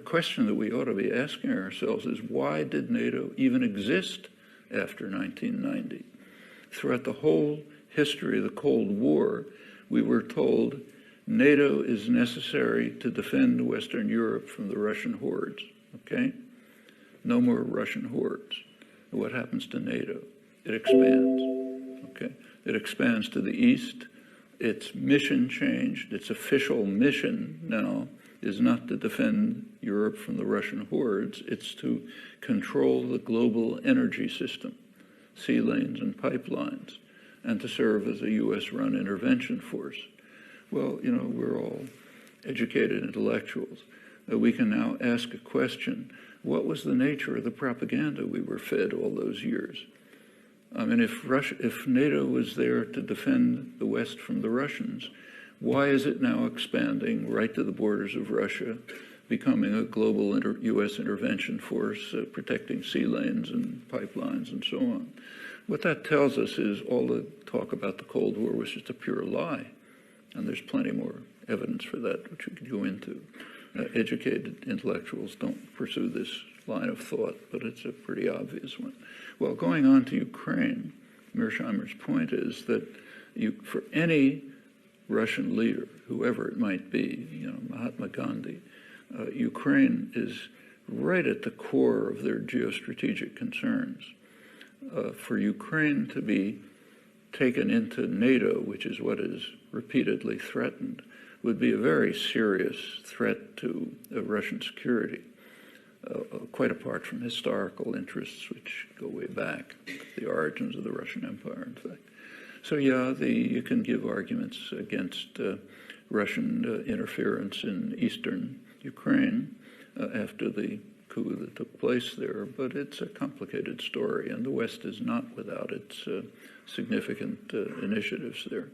question that we ought to be asking ourselves is, why did NATO even exist after 1990? Throughout the whole history of the Cold War, we were told NATO is necessary to defend Western Europe from the Russian hordes, okay? No more Russian hordes. What happens to NATO? It expands, okay? It expands to the east. Its mission changed. Its official mission now is not to defend Europe from the Russian hordes. It's to control the global energy system, sea lanes and pipelines, and to serve as a US-run intervention force. Well, you know, we're all educated intellectuals. We can now ask a question: what was the nature of the propaganda we were fed all those years? I mean, if NATO was there to defend the West from the Russians, why is it now expanding right to the borders of Russia, becoming a global US intervention force, protecting sea lanes and pipelines and so on? What that tells us is all the talk about the Cold War was just a pure lie. And there's plenty more evidence for that, which we could go into. Educated intellectuals don't pursue this line of thought, but it's a pretty obvious one. Well, going on to Ukraine, Mearsheimer's point is that for any Russian leader, whoever it might be, you know, Mahatma Gandhi, Ukraine is right at the core of their geostrategic concerns. For Ukraine to be taken into NATO, which is what is repeatedly threatened, would be a very serious threat to Russian security, quite apart from historical interests, which go way back, the origins of the Russian Empire, in fact. So yeah, you can give arguments against Russian interference in eastern Ukraine after the coup that took place there, but it's a complicated story, and the West is not without its significant initiatives there.